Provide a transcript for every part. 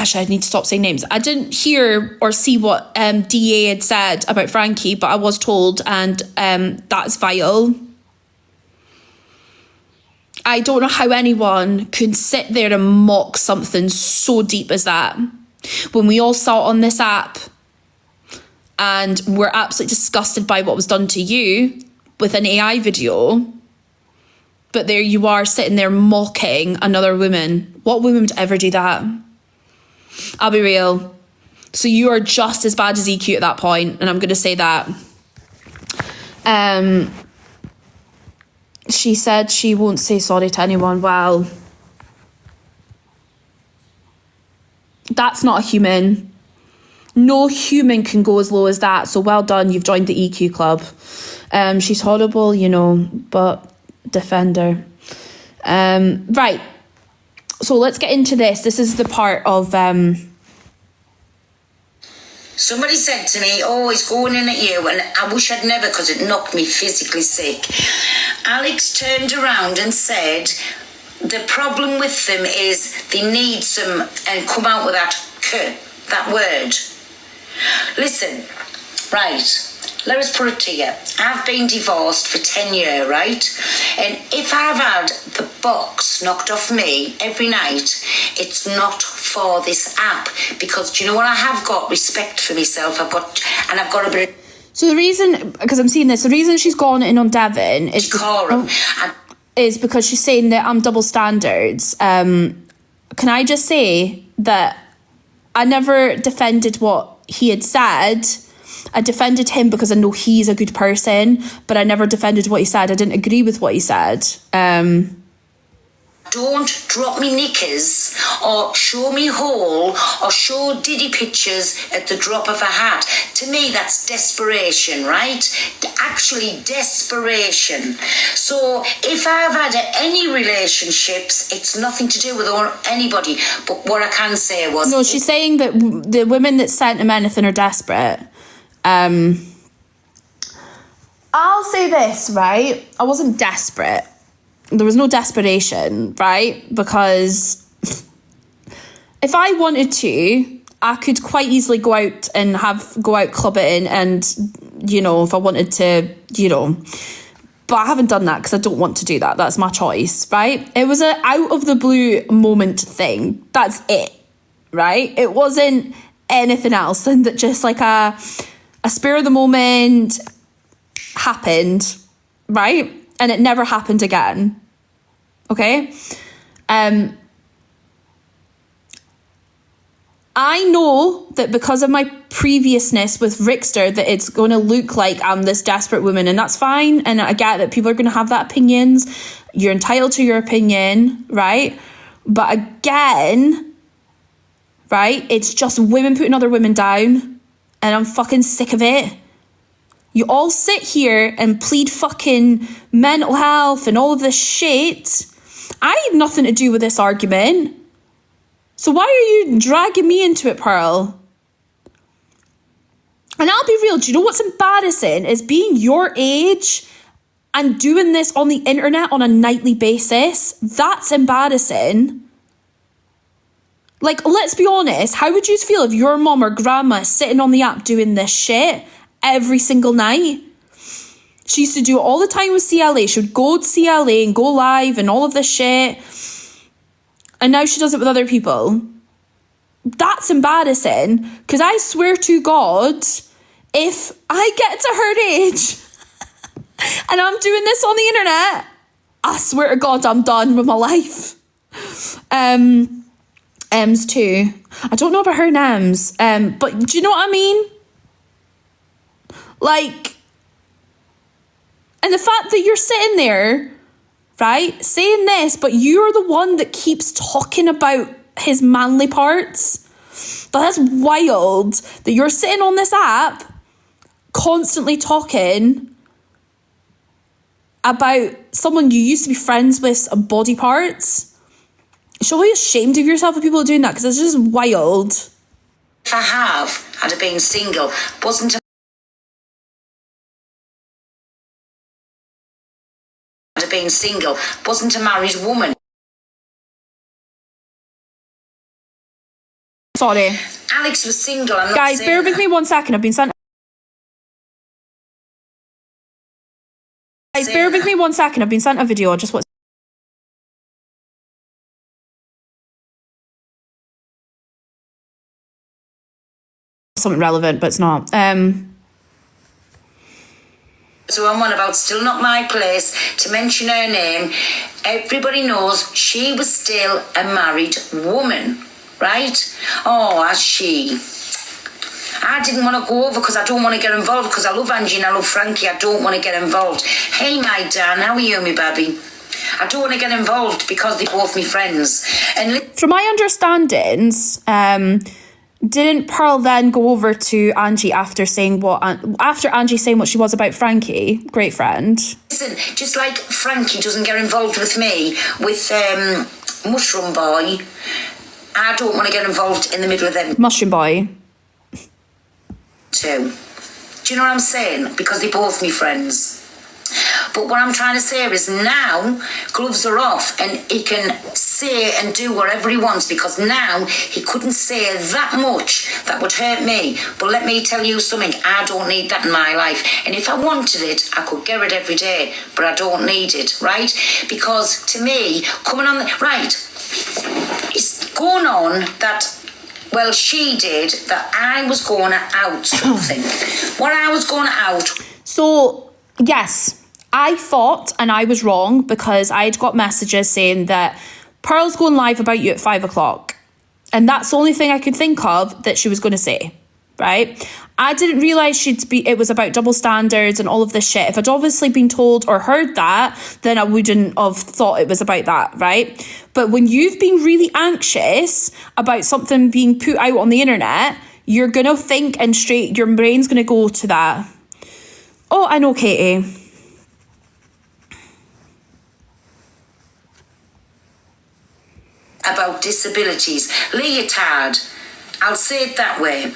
Actually, I need to stop saying names. I didn't hear or see what DA had said about Frankie, but I was told, and that's vile. I don't know how anyone can sit there and mock something so deep as that. When we all saw it on this app and we're absolutely disgusted by what was done to you with an AI video, but there you are sitting there mocking another woman. What woman would ever do that? I'll be real. So you are just as bad as EQ at that point, and I'm going to say that. She said she won't say sorry to anyone. Well, that's not a human. No human can go as low as that. So well done, you've joined the EQ club. She's horrible, you know, but defend her. Right. So let's get into this. This is the part of... Somebody said to me, oh, he's going in at you, and I wish I'd never, because it knocked me physically sick. Alex turned around and said, the problem with them is they need some, and come out with that word. Listen, right, let us put it to you. I've been divorced for 10 years, right? And if I've had the box knocked off me every night, it's not for this app, because do you know what? I have got respect for myself. I've got a bit. So the reason, because I'm seeing this, the reason she's gone in on Devon is because she's saying that I'm double standards. Can I just say that I never defended what he had said. I defended him because I know he's a good person, but I never defended what he said. I didn't agree with what he said. Don't drop me knickers or show me hole or show Diddy pictures at the drop of a hat. To me, that's desperation, right? Actually, desperation. So if I've had any relationships, it's nothing to do with anybody. But what I can say was... No, she's saying that the women that sent him anything are desperate. I'll say this, right? I wasn't desperate. There was no desperation, right? Because if I wanted to, I could quite easily go out clubbing and, you know, if I wanted to, you know, but I haven't done that because I don't want to do that. That's my choice, right? It was a out of the blue moment thing. That's it, right? It wasn't anything else than that, just like a spur of the moment happened, right? And it never happened again. Okay? I know that because of my previousness with Rickster that it's going to look like I'm this desperate woman, and that's fine. And I get that people are going to have that opinions. You're entitled to your opinion, right? But again, right, it's just women putting other women down, and I'm fucking sick of it. You all sit here and plead fucking mental health and all of this shit. I had nothing to do with this argument. So why are you dragging me into it, Pearl? And I'll be real, do you know what's embarrassing is being your age and doing this on the internet on a nightly basis. That's embarrassing. Like, let's be honest, how would you feel if your mom or grandma is sitting on the app doing this shit every single night? She used to do it all the time with CLA. She would go to CLA and go live and all of this shit. And now she does it with other people. That's embarrassing. Because I swear to God, if I get to her age and I'm doing this on the internet, I swear to God, I'm done with my life. Ems too. I don't know about her and Ems. But do you know what I mean? Like, and the fact that you're sitting there, right, saying this, but you're the one that keeps talking about his manly parts. That's wild that you're sitting on this app constantly talking about someone you used to be friends with body parts. You should be ashamed of yourself if people are doing that, because it's just wild. If I had been single, wasn't a married woman. Sorry. Alex was single. I'm not Guys, saying bear with that. me 1 second. I've been sent... Guys, bear with me 1 second. I've been sent a video. I just want... something relevant, but it's not. So I'm on about still not my place to mention her name. Everybody knows she was still a married woman, right? Oh, as she. I didn't want to go over because I don't want to get involved because I love Angie and I love Frankie. I don't want to get involved. Hey, my Dan, how are you, me baby? I don't want to get involved because they're both my friends. And from my understandings, didn't Pearl then go over to Angie after Angie saying what she was about Frankie, great friend? listen, just like Frankie doesn't get involved with me with Mushroom Boy, I don't want to get involved in the middle of them Mushroom Boy. too. Do you know what I'm saying? Because they're both me friends. But what I'm trying to say is now gloves are off and he can say and do whatever he wants because now he couldn't say that much that would hurt me. But let me tell you something, I don't need that in my life. And if I wanted it, I could get it every day, but I don't need it, right? Because to me, coming on the... Right, it's going on that... Well, she did that I was going to out something. What I was going to out... So, yes... I thought, and I was wrong, because I'd got messages saying that Pearl's going live about you at 5 o'clock. And that's the only thing I could think of that she was going to say, right? I didn't realise it was about double standards and all of this shit. If I'd obviously been told or heard that, then I wouldn't have thought it was about that, right? But when you've been really anxious about something being put out on the internet, you're going to think and your brain's going to go to that. Oh, I know, Katie. About disabilities. Leotard. I'll say it that way.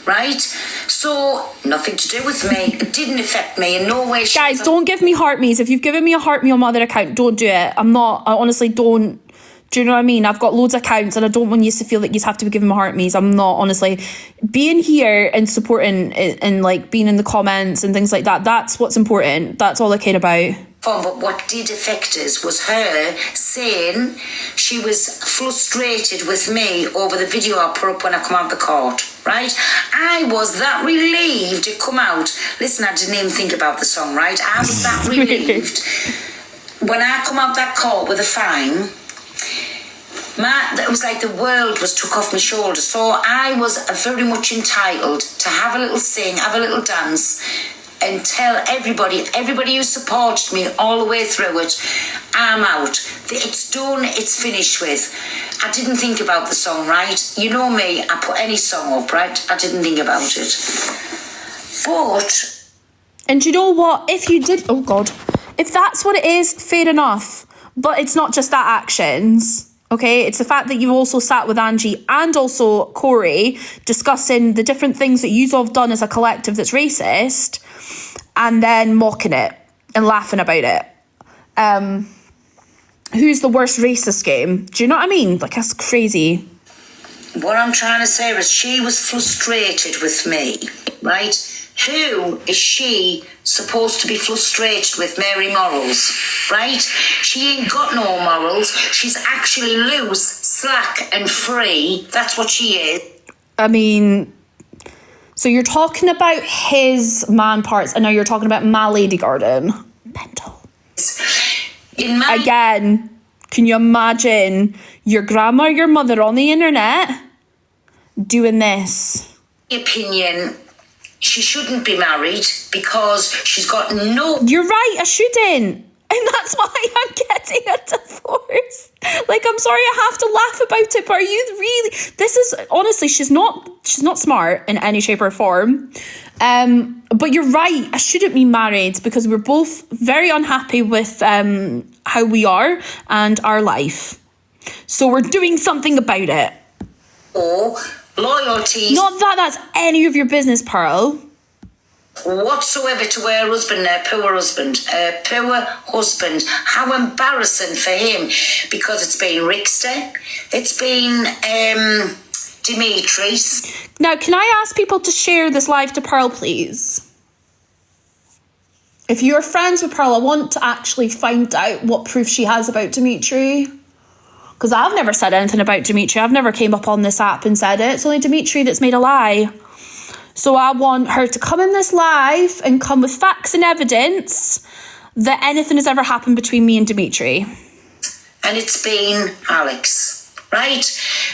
Right? So, nothing to do with me. It didn't affect me in no way. Guys, don't give me heart me's. If you've given me a heart me on my other account, don't do it. I honestly don't. Do you know what I mean? I've got loads of accounts and I don't want you to feel like you have to be giving me heart me's. I'm not, honestly. Being here and supporting and like being in the comments and things like that, that's what's important. That's all I care about. But what did affect us was her saying she was frustrated with me over the video I put up when I come out of the court, right? I was that relieved it come out. Listen, I didn't even think about the song, right? I was that relieved. When I come out that court with a fine, it was like the world was took off my shoulders. So I was very much entitled to have a little sing, have a little dance, and tell everybody who supported me all the way through it, I'm out. It's done, it's finished with. I didn't think about the song, right? You know me, I put any song up, right? I didn't think about it. But... And you know what? If you did... Oh, God. If that's what it is, fair enough. But it's not just that actions, okay? It's the fact that you also sat with Angie and also Corey discussing the different things that you've all done as a collective that's racist, and then mocking it and laughing about it. Who's the worst racist game? Do you know what I mean? Like, that's crazy. What I'm trying to say is she was frustrated with me, right? Who is she supposed to be frustrated with? Mary Morals, right? She ain't got no morals. She's actually loose, slack and free. That's what she is. I mean... So you're talking about his man parts, and now you're talking about my Lady Garden. Mental. Again, can you imagine your grandma, your mother on the internet doing this? Opinion, she shouldn't be married because she's got no... You're right, I shouldn't. And that's why I'm getting a divorce. Like, I'm sorry I have to laugh about it, but are you really... This is... Honestly, she's not smart in any shape or form. But you're right, I shouldn't be married because we're both very unhappy with how we are and our life. So we're doing something about it. Or loyalty. Not that that's any of your business, Pearl. Whatsoever to her husband, her poor husband. How embarrassing for him, because it's been Rickster, it's been Dimitri's. Now, can I ask people to share this live to Pearl, please? If you're friends with Pearl, I want to actually find out what proof she has about Dimitri. Because I've never said anything about Dimitri. I've never came up on this app and said it. It's only Dimitri that's made a lie. So I want her to come in this live and come with facts and evidence that anything has ever happened between me and Dimitri. And it's been Alex. Right?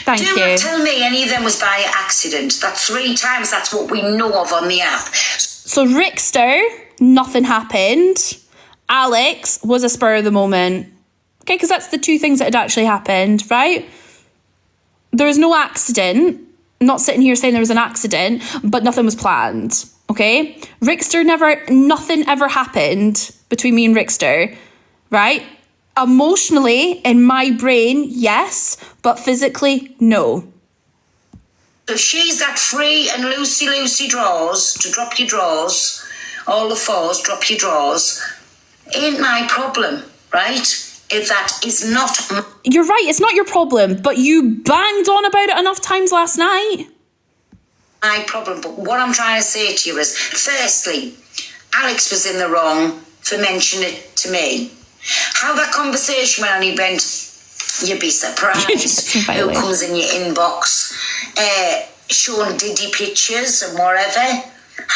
Thank Do you. not tell me any of them was by accident. That's 3 times. That's what we know of on the app. So Rickster, nothing happened. Alex was a spur of the moment. Okay, because that's the 2 things that had actually happened, right? There was no accident. I'm not sitting here saying there was an accident, but nothing was planned. Okay? Nothing ever happened between me and Rickster, right? Emotionally, in my brain, yes, but physically, no. So she's that free and loosey drawers to drop your drawers, all the 4s, drop your drawers, ain't my problem, right? If that is not... You're right, it's not your problem, but you banged on about it enough times last night. My problem, but what I'm trying to say to you is, firstly, Alex was in the wrong for mentioning it to me. How that conversation went on, he went, you'd be surprised who comes in your inbox, showing Diddy pictures and whatever.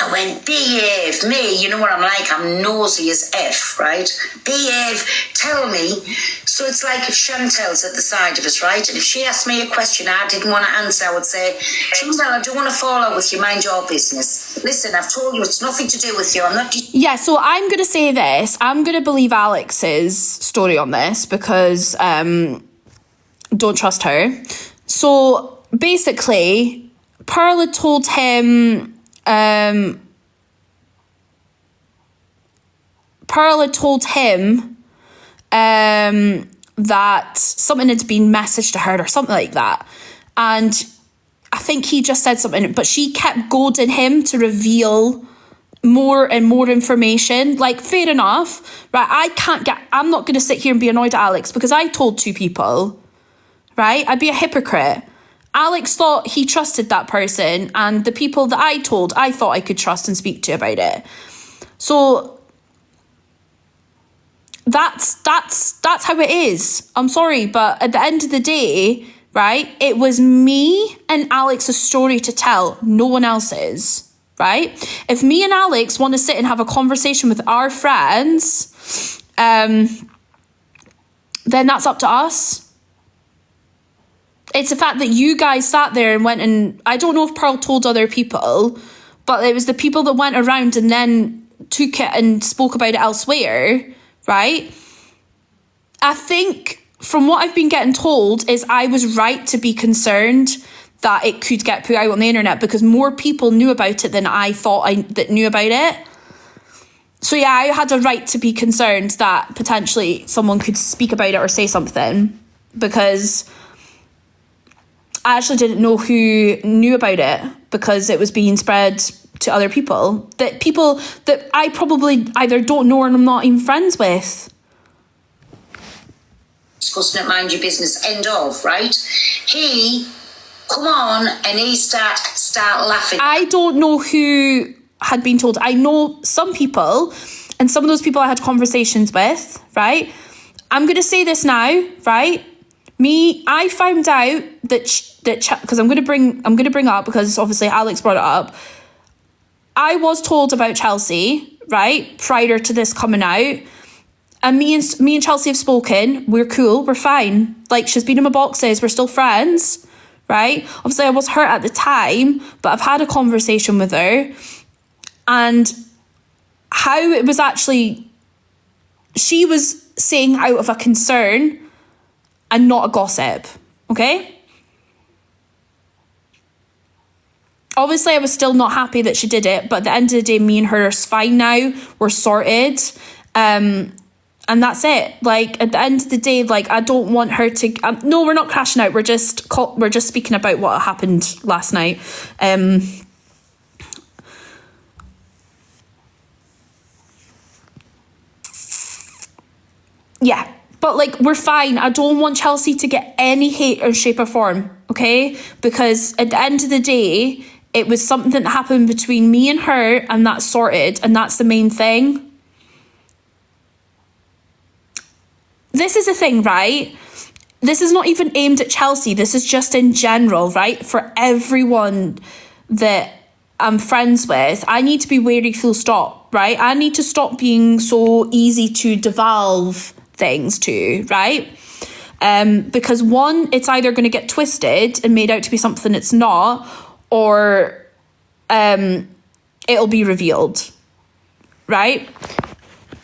I went, behave, me, you know what I'm like, I'm nosy as F, right? Behave, tell me. So it's like Chantel's at the side of us, right? And if she asked me a question I didn't want to answer, I would say, Chantel, I don't want to fall out with you, mind your business. Listen, I've told you it's nothing to do with you, I'm not... Yeah, so I'm going to say this, I'm going to believe Alex's story on this because don't trust her. So basically, Pearl had told him... that something had been messaged to her or something like that. And I think he just said something, but she kept goading him to reveal more and more information. Like, fair enough, right? I'm not going to sit here and be annoyed at Alex because I told 2 people, right? I'd be a hypocrite. Alex thought he trusted that person, and the people that I told, I thought I could trust and speak to about it. So that's how it is. I'm sorry, but at the end of the day, right, it was me and Alex's story to tell, no one else's, right? If me and Alex want to sit and have a conversation with our friends, then that's up to us. It's the fact that you guys sat there and went and... I don't know if Pearl told other people, but it was the people that went around and then took it and spoke about it elsewhere, right? I think from what I've been getting told is I was right to be concerned that it could get put out on the internet because more people knew about it than I thought that knew about it. So yeah, I had a right to be concerned that potentially someone could speak about it or say something because... I actually didn't know who knew about it because it was being spread to other people that I probably either don't know or I'm not even friends with. Discussing it, mind your business, end of, right? He come on and he start laughing. I don't know who had been told. I know some people, and some of those people I had conversations with, right? I'm going to say this now, right? I found out that because I'm going to bring up because obviously Alex brought it up. I was told about Chelsea, right, prior to this coming out, and me and Chelsea have spoken. We're cool, we're fine. Like, she's been in my boxes, we're still friends, right? Obviously, I was hurt at the time, but I've had a conversation with her, and how it was actually, she was saying out of a concern and not a gossip, okay? Obviously, I was still not happy that she did it, but at the end of the day, me and her are fine now. We're sorted. And that's it. Like, at the end of the day, like, I don't want her to... no, we're not crashing out. We're just speaking about what happened last night. Yeah. But, like, we're fine. I don't want Chelsea to get any hate or shape or form. okay? Because at the end of the day, it was something that happened between me and her, and that's sorted, and that's the main thing. This is a thing, right? This is not even aimed at Chelsea. This is just in general, right? For everyone that I'm friends with, I need to be wary, full stop, right? I need to stop being so easy to devolve things to, right? Because one, it's either going to get twisted and made out to be something it's not, or it'll be revealed, right?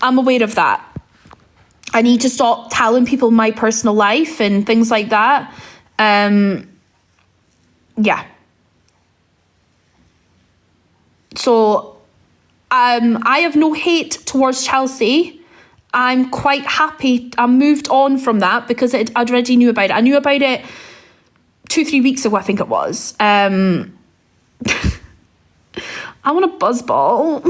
I'm aware of that. I need to stop telling people my personal life and things like that. Yeah. So I have no hate towards Chelsea. I'm quite happy. I moved on from that because I'd already knew about it. I knew about it 2-3 weeks ago, I think it was. I want a buzzball.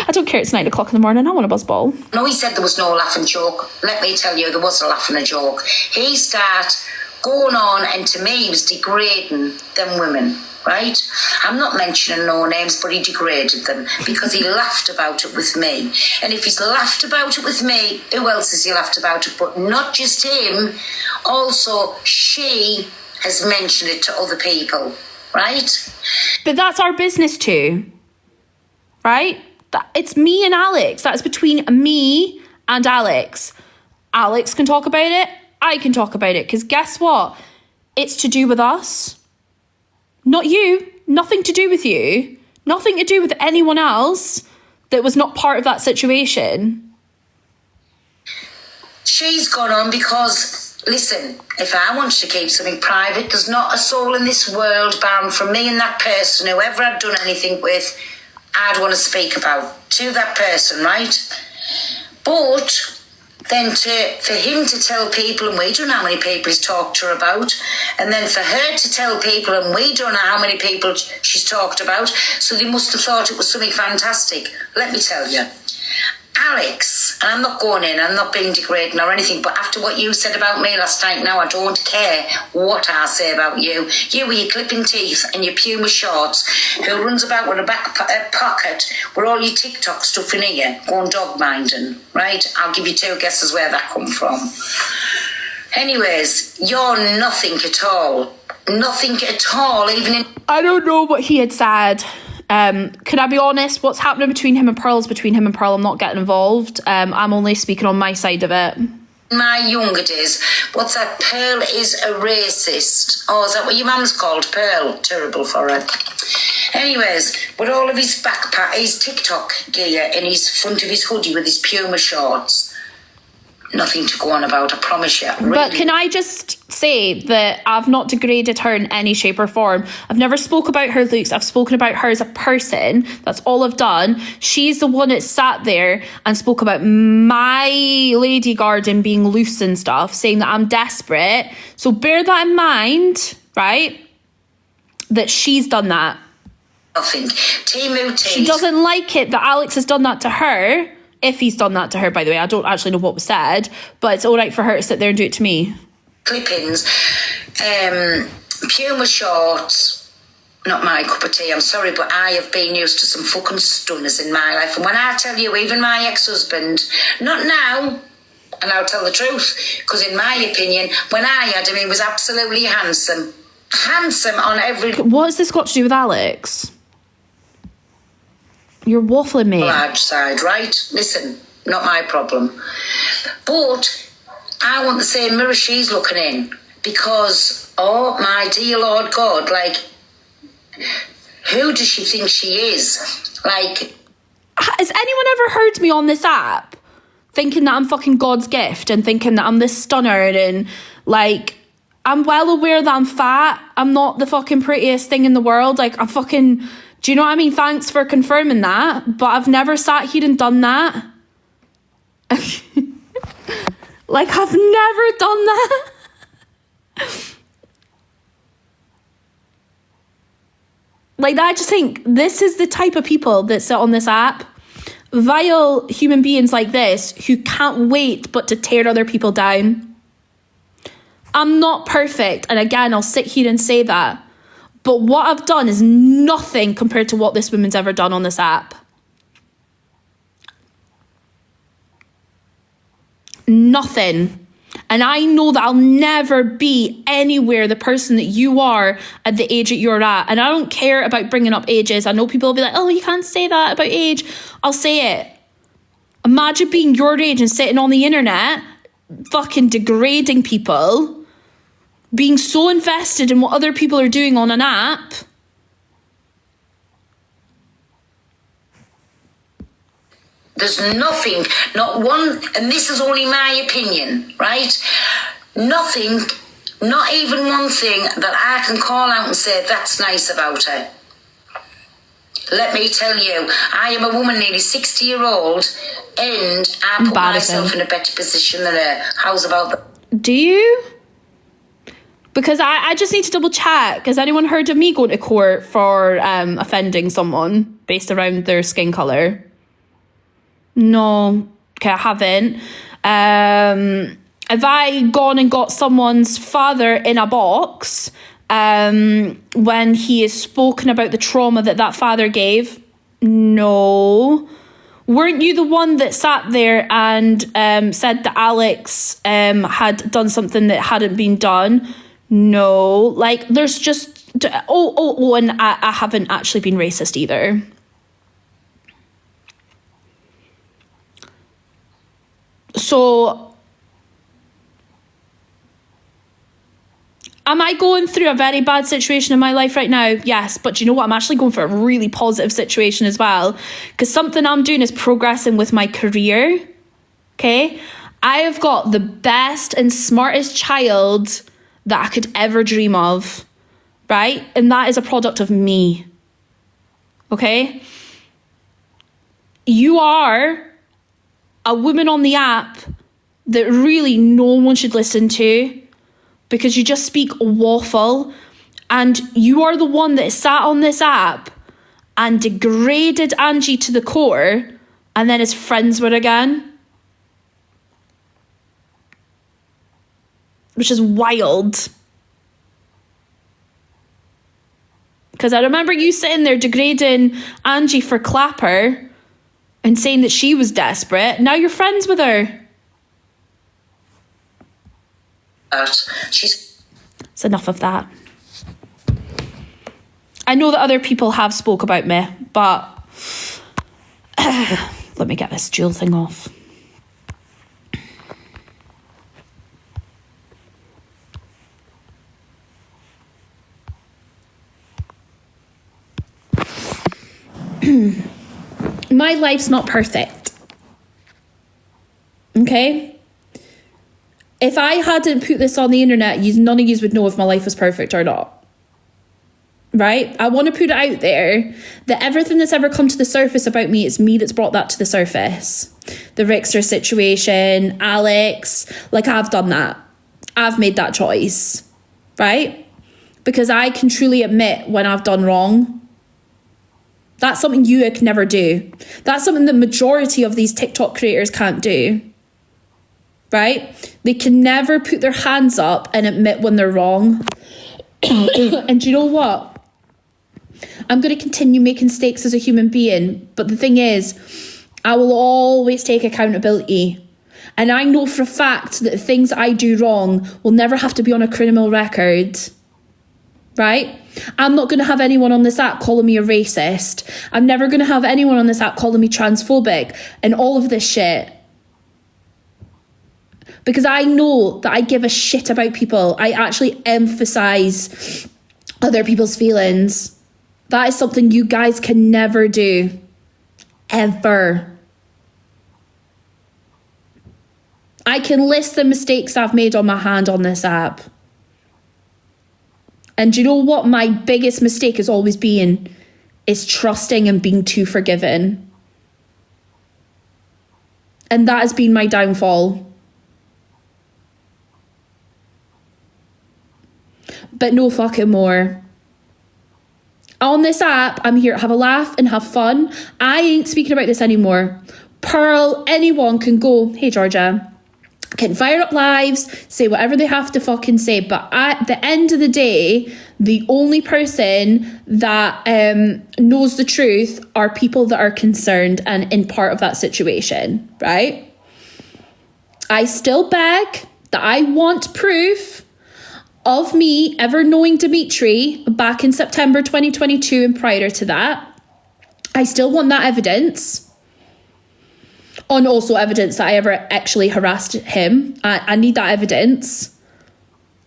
I don't care, it's 9 o'clock in the morning. I want a buzzball. No, he said there was no laughing joke. Let me tell you, there was a laughing a joke. He started going on, and to me, he was degrading them women, right? I'm not mentioning no names, but he degraded them because he laughed about it with me. And if he's laughed about it with me, who else has he laughed about it? But not just him. Also, she has mentioned it to other people, right? But that's our business too, right? It's me and Alex. That's between me and Alex. Alex can talk about it. I can talk about it. Because guess what? It's to do with us. Not you. Nothing to do with you. Nothing to do with anyone else that was not part of that situation. She's gone on because, listen, if I wanted to keep something private, there's not a soul in this world bound from me and that person, whoever I'd done anything with, I'd want to speak about to that person, right? But then for him to tell people, and we don't know how many people he's talked to her about, and then for her to tell people, and we don't know how many people she's talked about, so they must have thought it was something fantastic. Let me tell you, Alex, and I'm not going in, I'm not being degrading or anything, but after what you said about me last night, now I don't care what I say about you. You with your clipping teeth and your Puma shorts, who runs about with a back pocket with all your TikTok stuff in here, going dog minding, right? I'll give you 2 guesses where that come from. Anyways, you're nothing at all. Nothing at all, even in... I don't know what he had said. Can I be honest? What's happening between him and Pearl is between him and Pearl. I'm not getting involved. I'm only speaking on my side of it. My younger days, what's that? Pearl is a racist. Oh, is that what your mum's called? Pearl. Terrible for her. Anyways, with all of his backpack, his TikTok gear in his front of his hoodie with his Puma shorts. Nothing to go on about, I promise you. Really. But can I just say that I've not degraded her in any shape or form. I've never spoke about her looks. I've spoken about her as a person. That's all I've done. She's the one that sat there and spoke about my lady garden being loose and stuff, saying that I'm desperate. So bear that in mind, right? That she's done that. Nothing. Timu. She doesn't like it that Alex has done that to her. If he's done that to her, by the way, I don't actually know what was said, but it's all right for her to sit there and do it to me. Clippings, Puma shorts, not my cup of tea, I'm sorry, but I have been used to some fucking stunners in my life. And when I tell you, even my ex-husband, not now, and I'll tell the truth, because in my opinion, when I had him, he was absolutely handsome. Handsome on every... What has this got to do with Alex? You're waffling, mate. Large side, right? Listen, not my problem. But I want the same mirror she's looking in. Because, oh my dear Lord God, like, who does she think she is? Like... Has anyone ever heard me on this app thinking that I'm fucking God's gift and thinking that I'm this stunner and, like... I'm well aware that I'm fat. I'm not the fucking prettiest thing in the world. Like, I'm fucking... Do you know what I mean? Thanks for confirming that. But I've never sat here and done that. Like, I've never done that. Like, I just think this is the type of people that sit on this app. Vile human beings like this who can't wait but to tear other people down. I'm not perfect. And again, I'll sit here and say that. But what I've done is nothing compared to what this woman's ever done on this app. Nothing. And I know that I'll never be anywhere the person that you are at the age that you're at. And I don't care about bringing up ages. I know people will be like, oh, you can't say that about age. I'll say it. Imagine being your age and sitting on the internet, fucking degrading people, being so invested in what other people are doing on an app. There's nothing, not one, and this is only my opinion, right? Nothing, not even one thing that I can call out and say that's nice about her. Let me tell you, I am a woman nearly 60-year-old and I put myself in a better position than her. How's about that? Do you? Because I just need to double check. Has anyone heard of me going to court for offending someone based around their skin colour? No. Okay, I haven't. Have I gone and got someone's father in a box when he has spoken about the trauma that father gave? No. Weren't you the one that sat there and said that Alex had done something that hadn't been done? No. Like, there's just... and I haven't actually been racist either. So, am I going through a very bad situation in my life right now? Yes, but do you know what? I'm actually going for a really positive situation as well, because something I'm doing is progressing with my career, okay? I have got the best and smartest child that I could ever dream of, right? And that is a product of me, okay? You are a woman on the app that really no one should listen to because you just speak waffle, and you are the one that sat on this app and degraded Angie to the core and then is friends with her again. Which is wild. Because I remember you sitting there degrading Angie for Clapper and saying that she was desperate. Now you're friends with her. It's enough of that. I know that other people have spoke about me, but let me get this jewel thing off. My life's not perfect. Okay? If I hadn't put this on the internet, none of you would know if my life was perfect or not. Right? I want to put it out there that everything that's ever come to the surface about me, it's me that's brought that to the surface. The Rickster situation, Alex, like I've done that. I've made that choice. Right? Because I can truly admit when I've done wrong. That's something you can never do. That's something the majority of these TikTok creators can't do. Right? They can never put their hands up and admit when they're wrong. And do you know what? I'm going to continue making mistakes as a human being. But the thing is, I will always take accountability. And I know for a fact that things I do wrong will never have to be on a criminal record. Right? I'm not going to have anyone on this app calling me a racist. I'm never going to have anyone on this app calling me transphobic and all of this shit. Because I know that I give a shit about people. I actually emphasize other people's feelings. That is something you guys can never do. Ever. I can list the mistakes I've made on my hand on this app. And do you know what my biggest mistake has always been? Is trusting and being too forgiving. And that has been my downfall. But no fucking more. On this app, I'm here to have a laugh and have fun. I ain't speaking about this anymore. Pearl, anyone can go, hey Georgia, can fire up lives, say whatever they have to fucking say. But at the end of the day, the only person that knows the truth are people that are concerned and in part of that situation, right? I still beg that I want proof of me ever knowing Dimitri back in September 2022 and prior to that. I still want that evidence. And also evidence that I ever actually harassed him. I need that evidence,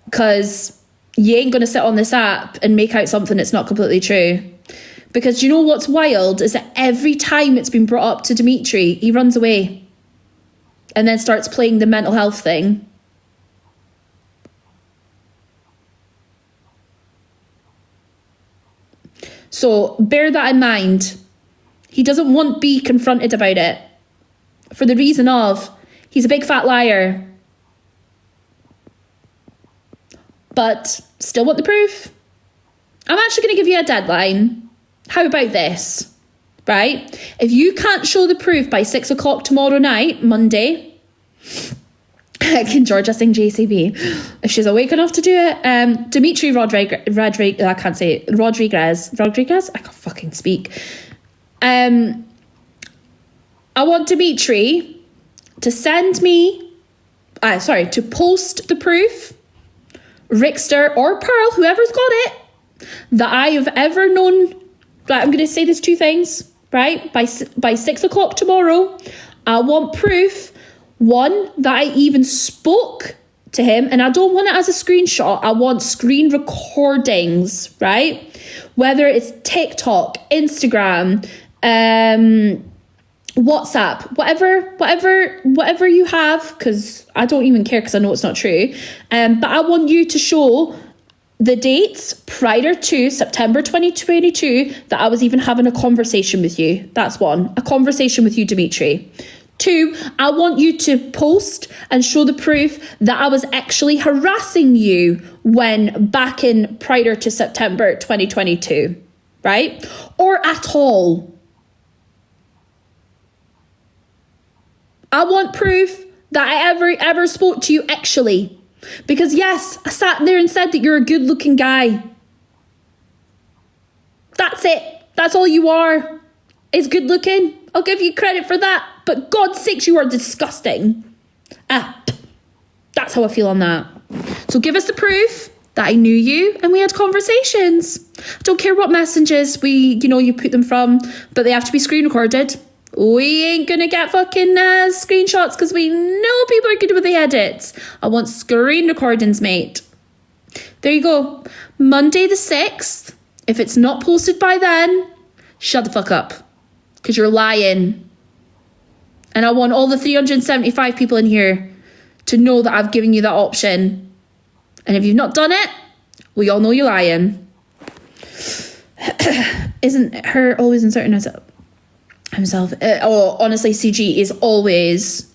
because you ain't going to sit on this app and make out something that's not completely true. Because you know what's wild is that every time it's been brought up to Dimitri, he runs away and then starts playing the mental health thing. So bear that in mind. He doesn't want to be confronted about it. For the reason of, he's a big fat liar. But still want the proof? I'm actually going to give you a deadline. How about this? Right? If you can't show the proof by 6 o'clock tomorrow night, Monday, can Georgia sing JCB? If she's awake enough to do it. Dimitri Rodriguez, I can't say it. Rodriguez? I can't fucking speak. I want Dimitri to send me, to post the proof, Rickster or Pearl, whoever's got it, that I have ever known. Right, I'm going to say there's two things, right? By 6 o'clock tomorrow, I want proof, one, that I even spoke to him, and I don't want it as a screenshot. I want screen recordings, right? Whether it's TikTok, Instagram, WhatsApp, whatever you have, because I don't even care, because I know it's not true. But I want you to show the dates prior to September 2022 that I was even having a conversation with you. That's one. A conversation with you, Dimitri. Two, I want you to post and show the proof that I was actually harassing you when back in prior to September 2022, right? Or at all. I want proof that I ever spoke to you actually. Because yes, I sat there and said that you're a good looking guy. That's it. That's all you are. Is good looking. I'll give you credit for that. But God's sakes, you are disgusting. That's how I feel on that. So give us the proof that I knew you and we had conversations. I don't care what messages you put them from, but they have to be screen recorded. We ain't gonna get fucking screenshots, because we know people are good with the edits. I want screen recordings, mate. There you go. Monday the 6th. If it's not posted by then, shut the fuck up, because you're lying. And I want all the 375 people in here to know that I've given you that option. And if you've not done it, we all know you're lying. Isn't her always inserting herself? Himself. Honestly, CG is always.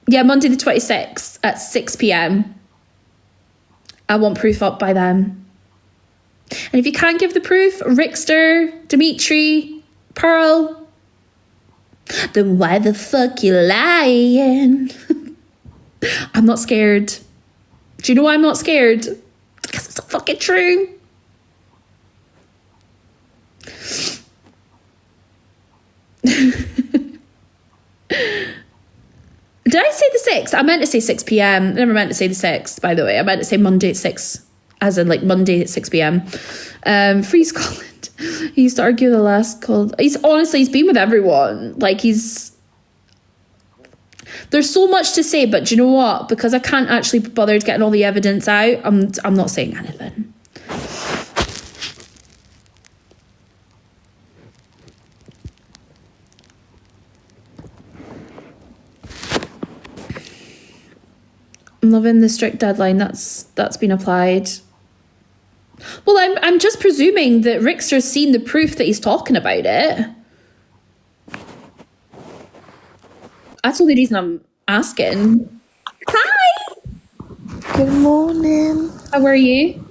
Yeah, Monday the 26th at 6 p.m. I want proof up by then. And if you can't give the proof, Rickster, Dimitri, Pearl, then why the fuck you lying? I'm not scared. Do you know why I'm not scared? Because it's fucking true. Did I say the 6th? I meant to say 6 p.m. I never meant to say the 6th, by the way. I meant to say Monday at 6, as in like Monday at 6 p.m. Free Scotland. He used to argue the last called. He's been with everyone. There's so much to say, but do you know what? Because I can't actually be bothered getting all the evidence out, I'm not saying anything. I'm loving the strict deadline that's been applied. Well, I'm just presuming that Rickster's seen the proof that he's talking about it. That's the only reason I'm asking. Hi! Good morning. How are you?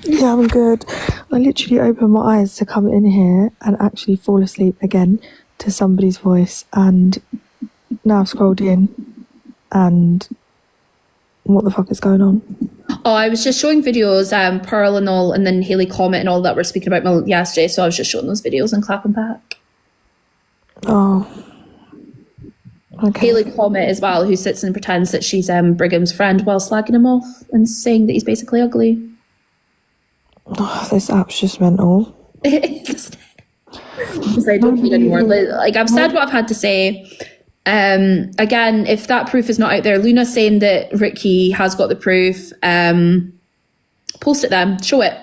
Yeah, I'm good. I literally opened my eyes to come in here and actually fall asleep again to somebody's voice, and now I've scrolled in and what the fuck is going on? Oh, I was just showing videos, Pearl and all, and then Haley Comet and all that were speaking about yesterday, so I was just showing those videos and clapping back. Oh. Okay. Haley Comet as well, who sits and pretends that she's Brigham's friend while slagging him off and saying that he's basically ugly. Oh, this app's just mental. Because I don't need anymore. Like, I've said what I've had to say. Again, if that proof is not out there, Luna's saying that Ricky has got the proof. Post it then. Show it.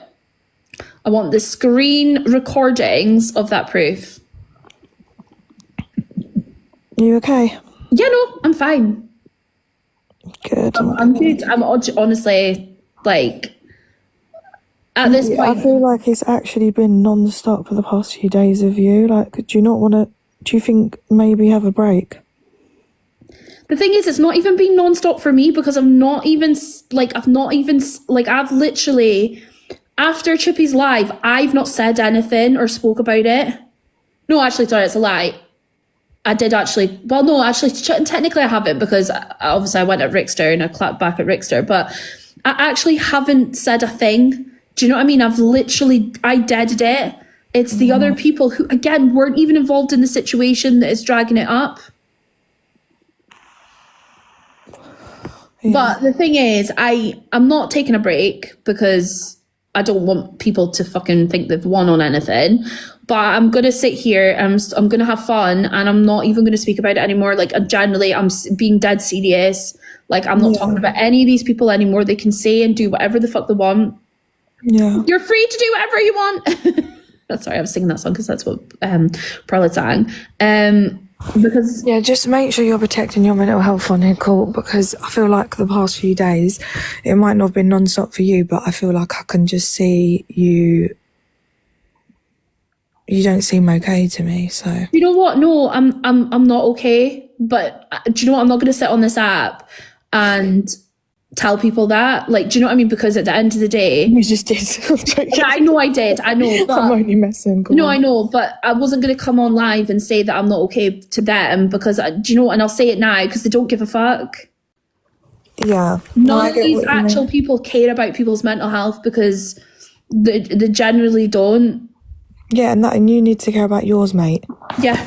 I want the screen recordings of that proof. Are you okay? Yeah, no, I'm fine. Good. I'm good. I'm honestly, like, at this point, I feel like it's actually been non-stop for the past few days of you. Like, do you not want to, do you think maybe have a break? the thing is, it's not even been non-stop for me because I've literally, after Chippy's live, I've not said anything or spoke about it. No, actually, sorry, it's a lie. I did actually, well, no, actually, technically I haven't, because obviously I went at Rickster and I clapped back at Rickster, but I actually haven't said a thing. Do you know what I mean? I deaded it. It's the other people who, again, weren't even involved in the situation that is dragging it up. Yeah. But the thing is, I'm not taking a break because I don't want people to fucking think they've won on anything. But I'm going to sit here and I'm going to have fun, and I'm not even going to speak about it anymore. Like, generally, I'm being dead serious. Like, I'm not talking about any of these people anymore. They can say and do whatever the fuck they want. Yeah. You're free to do whatever you want. Sorry, I was singing that song because that's what Pearl had sang. Because yeah, just make sure you're protecting your mental health on here, Court, because I feel like the past few days, it might not have been non-stop for you, but I feel like I can just see you don't seem okay to me. So you know what? No, I'm not okay. But do you know what? I'm not going to sit on this app and tell people that. Like, do you know what I mean? Because at the end of the day, you just did. Yeah, I know I did. I know. But, I'm only messing. No, I know, but I wasn't going to come on live and say that I'm not okay to them because, do you know? And I'll say it now because they don't give a fuck. Yeah. None of these actual people care about people's mental health because they generally don't. Yeah, and you need to care about yours, mate. Yeah.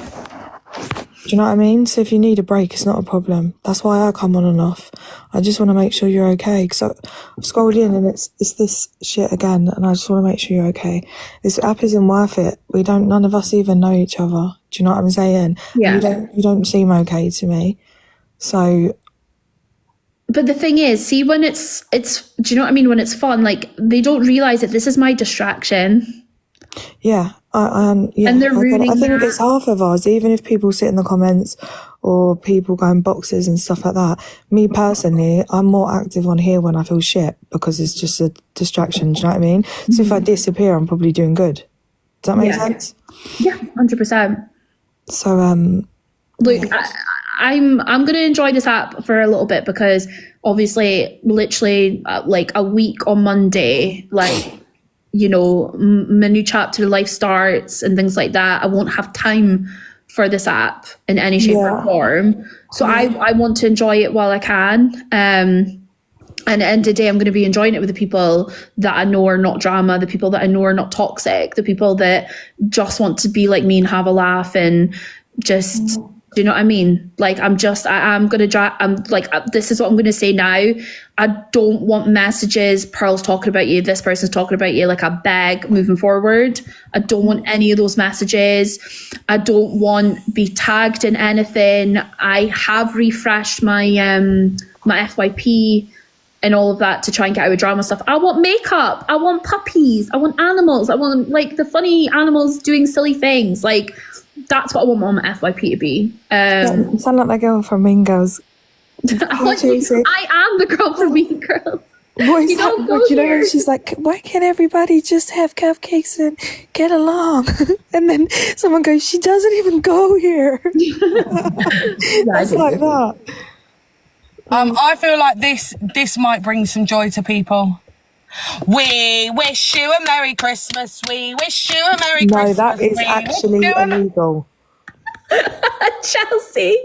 Do you know what I mean? So if you need a break, it's not a problem. That's why I come on and off. I just want to make sure you're okay. Because I've scrolled in and it's this shit again, and I just want to make sure you're okay. This app isn't worth it. None of us even know each other. Do you know what I'm saying? Yeah. You don't seem okay to me. So. But the thing is, see, when it's, do you know what I mean? When it's fun, like, they don't realise that this is my distraction. Yeah, and they're ruining I think that. it's half of us, even if people sit in the comments or people go in boxes and stuff like that. Me personally, I'm more active on here when I feel shit because it's just a distraction, do you know what I mean? So if I disappear, I'm probably doing good. Does that make sense? Yeah, 100%. So, look, I'm going to enjoy this app for a little bit because obviously, literally, like a week on Monday, like, you know, my new chapter of life starts and things like that. I won't have time for this app in any shape or form. So I want to enjoy it while I can. And at the end of the day, I'm going to be enjoying it with the people that I know are not drama, the people that I know are not toxic, the people that just want to be like me and have a laugh and just... Do you know what I mean? Like, this is what I'm going to say now. I don't want messages, Pearl's talking about you, this person's talking about you, like, I beg moving forward. I don't want any of those messages. I don't want be tagged in anything. I have refreshed my my FYP and all of that to try and get out of drama stuff. I want makeup. I want puppies. I want animals. I want, like, the funny animals doing silly things. Like, that's what I want my FYP to be. you sound like that girl from Mean Girls. I am the girl from Mean Girls. You know when she's like, why can't everybody just have cupcakes and get along? And then someone goes, she doesn't even go here. It's like that. I feel like this might bring some joy to people. We wish you a Merry Christmas. We wish you a Merry No, Christmas. that is We actually wish you a- illegal. Chelsea.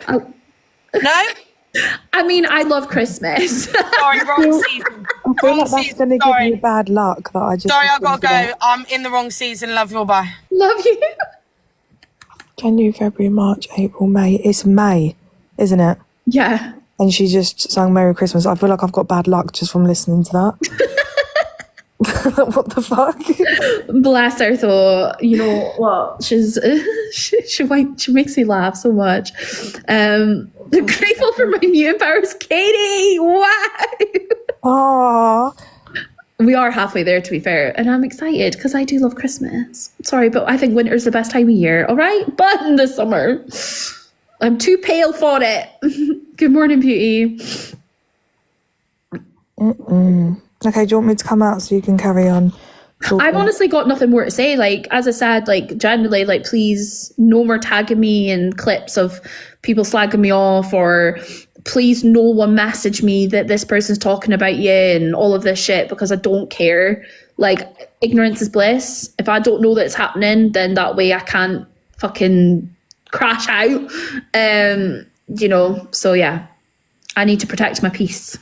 No? I mean, I love Christmas. Sorry, wrong season. I feel Wrong like that's season, going to give sorry. you bad luck that I just... Sorry, I've got to listened go. I'm in the wrong season. Love you, bye. Love you. January, February, March, April, May. It's May, isn't it? Yeah. And she just sang Merry Christmas. I feel like I've got bad luck just from listening to that. What the fuck? Bless her though. You know what? She's she makes me laugh so much. Grateful for my new powers, Katie. Wow. Oh, We are halfway there, to be fair, and I'm excited because I do love Christmas. Sorry, but I think winter's the best time of year. All right, but in the summer, I'm too pale for it. Good morning, beauty. okay. Do you want me to come out so you can carry on? talking? I've honestly got nothing more to say. Like, as I said, like, generally, like, please no more tagging me in clips of people slagging me off, or please no one message me that this person's talking about you and all of this shit, because I don't care. Like, ignorance is bliss. If I don't know that it's happening, then that way I can't fucking crash out. You know, so yeah, I need to protect my peace.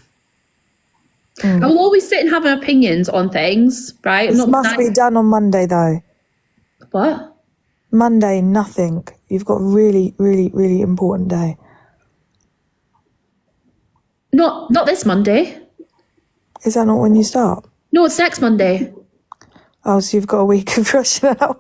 I will always sit and have opinions on things, right? This must be done on Monday, though. What? Monday, nothing. You've got a really, really, really important day. Not this Monday. Is that not when you start? No, it's next Monday. Oh, so you've got a week of crashing out.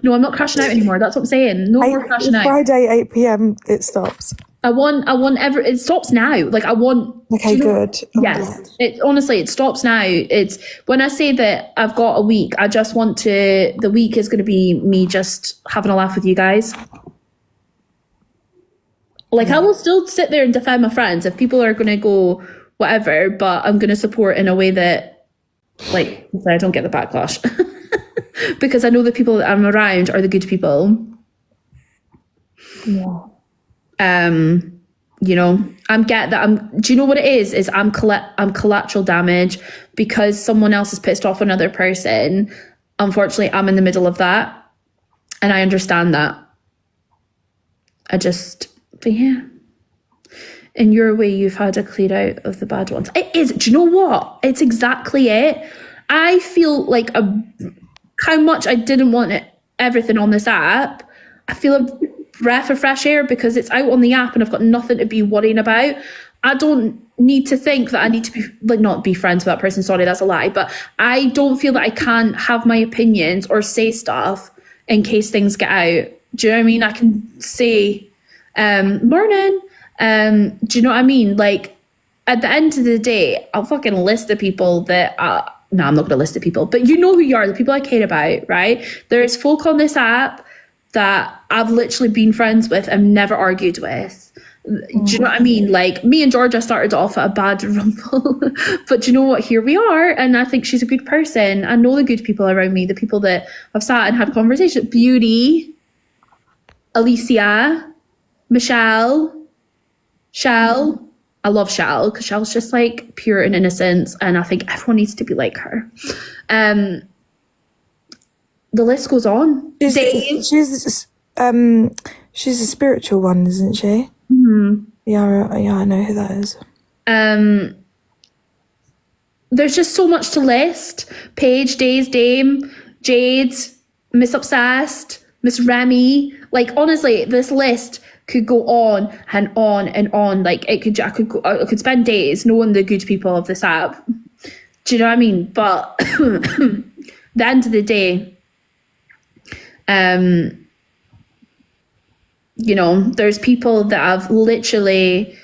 No, I'm not crashing out anymore. That's what I'm saying. No more crashing out. Friday, 8 p.m, it stops. I want it stops now. Like, I want. Okay, good. I'm Yes. glad. It honestly, it stops now. It's when I say that I've got a week, I just want to, the week is going to be me just having a laugh with you guys. Like, I will still sit there and defend my friends if people are going to go whatever, but I'm going to support in a way that, like, I don't get the backlash. Because I know the people that I'm around are the good people. Yeah. You know, do you know what it is I'm collateral damage because someone else is pissed off another person. Unfortunately, I'm in the middle of that, and I understand that. But yeah, in your way, you've had a clear out of the bad ones. It is. Do you know what? It's exactly it. I feel like how much I didn't want everything on this app. I feel a breath of fresh air because it's out on the app and I've got nothing to be worrying about. I don't need to think that I need to be, like, not be friends with that person. Sorry, that's a lie. But I don't feel that I can't have my opinions or say stuff in case things get out. Do you know what I mean? I can say, morning. Do you know what I mean? Like, at the end of the day, I'll fucking list the people that, no, I'm not going to list the people, but you know who you are, the people I care about, right? There's folk on this app that I've literally been friends with and never argued with. Do you know what I mean? Like, me and Georgia started off at a bad rumble, but do you know what? Here we are, and I think she's a good person. I know the good people around me, the people that I've sat and had conversations. Beauty, Alicia, Michelle, Shell. I love Shell because Shell's just like pure and innocence, and I think everyone needs to be like her. The list goes on. She's a spiritual one, isn't she? Mm-hmm. Yeah, I know who that is. There's just so much to list. Paige, Days, Dame, Jade, Miss Obsessed, Miss Remy. Like, honestly, this list could go on and on and on. Like, I could spend days knowing the good people of this app. Do you know what I mean? But the end of the day, you know, there's people that I've literally,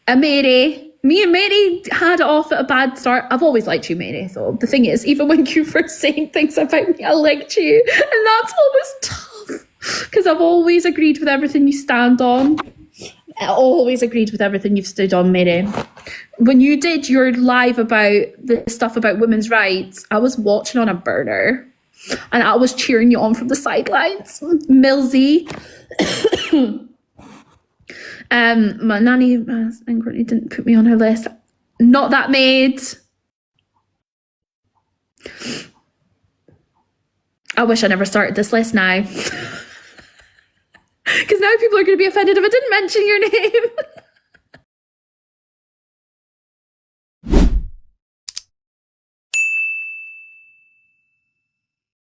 me and Mary had off at a bad start. I've always liked you, Mary, though. The thing is, even when you were saying things about me, I liked you. And that's always tough. Because I've always agreed with everything you stand on. I always agreed with everything you've stood on, Mary. When you did your live about the stuff about women's rights, I was watching on a burner. And I was cheering you on from the sidelines. Millsy. My nanny and Courtney didn't put me on her list. Not that maid. I wish I never started this list now. Because now people are going to be offended if I didn't mention your name.